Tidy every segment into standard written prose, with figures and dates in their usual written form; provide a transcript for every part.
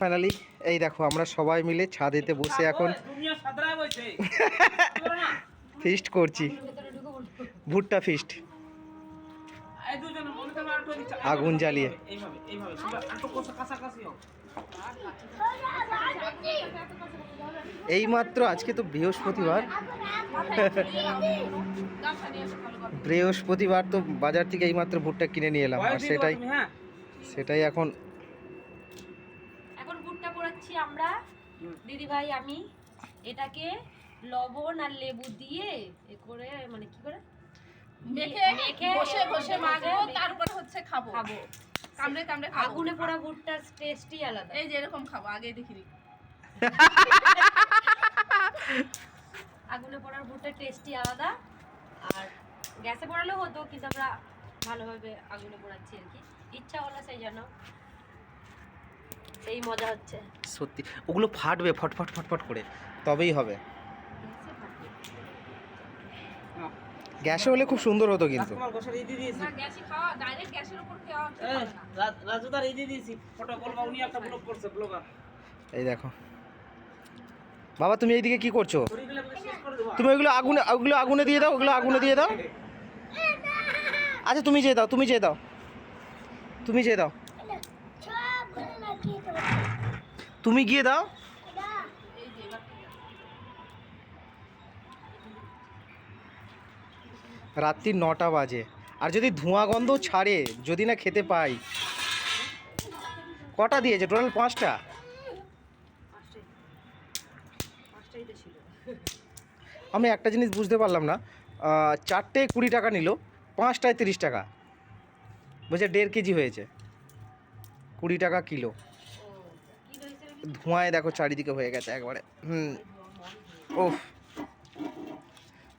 Finally এই দেখো আমরা সবাই মিলে ছাদেতে বসে এখন ফিস্ট করছি, ভুট্টা ফিস্ট, আগুন জ্বালিয়ে। এইমাত্র আজকে তো বৃহস্পতিবার, বৃহস্পতিবার তো বাজার থেকে এইমাত্র ভুট্টা কিনে নিয়ে এলাম, আর সেটাই এখন ভুট্টা পোড়াচ্ছি আমরা দিদি ভাই আমি। এটাকে লবণ আর লেবু দিয়ে এ করে মানে কি করে মেখে ঘষে ঘষে মাখবো, তারপর হচ্ছে খাবো। কামড়ে কামড়ে আগুনে পোড়া ভুট্টার টেস্টই আলাদা। এই যে এরকম খাবো, আগে দেখিনি। আগুনে পোড়ার ভুট্টার টেস্টই আলাদা, আর গ্যাসে পোড়ালেও হতো, কিন্তু আমরা ভালোভাবে আগুনে পোড়াচ্ছি আর কি, ইচ্ছা হলো সেই জন্য। সেই মজা হচ্ছে সত্যি, ওগুলো ফাটবে ফটফট ফটফট করে, তবেই হবে। গ্যাসে হলে খুব সুন্দর হতো, কিন্তু এই দেখো বাবা, তুমি এইদিকে কি করছো? তুমি ওইগুলো আগুনে দিয়ে দাও, ওগুলো আগুনে দিয়ে দাও। আচ্ছা তুমি যেয়ে দাও, তুমি যেয়ে দাও, তুমি গিয়ে দাও। রাত্রি 9টা বাজে, আর যদি ধোঁয়া গন্ধ ছাড়ে, যদি না খেতে পাই। কটা দিয়েছে টোটাল? 5টা। আমি একটা জিনিস বুঝতে পারলাম না, 4টে 20 টাকা নিল, 5টায় 30 টাকা, বলছে 1.5 কেজি হয়েছে, 20 টাকা কিলো। ধোঁয়ায় দেখো চারিদিকে হয়ে গেছে একবারে। ও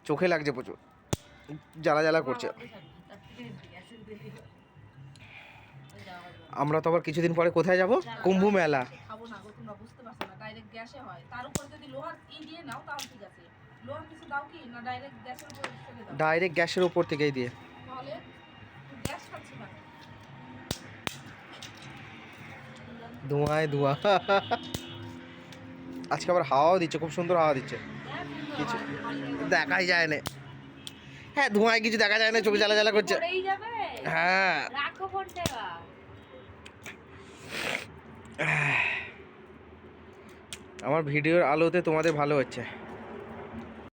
চোখে লাগছে, প্রচুর জ্বালা জ্বালা করছে। আমরা তো আবার কিছুদিন পরে কোথায় যাব? কুম্ভ মেলা। ডাইরেক্ট গ্যাসের উপর থেকেই দিয়ে। ধোঁয়ায় ধোঁয়া। আজকে আবার হাওয়াও দিচ্ছে, খুব সুন্দর হাওয়া দিচ্ছে, কিছু দেখাই যায় না। হ্যাঁ, ধোঁয়ায় কিছু দেখা যায় না, চোখে জ্বালা জ্বালা করছে। হ্যাঁ, আমার ভিডিওর আলোতে তোমাদের ভালো হচ্ছে।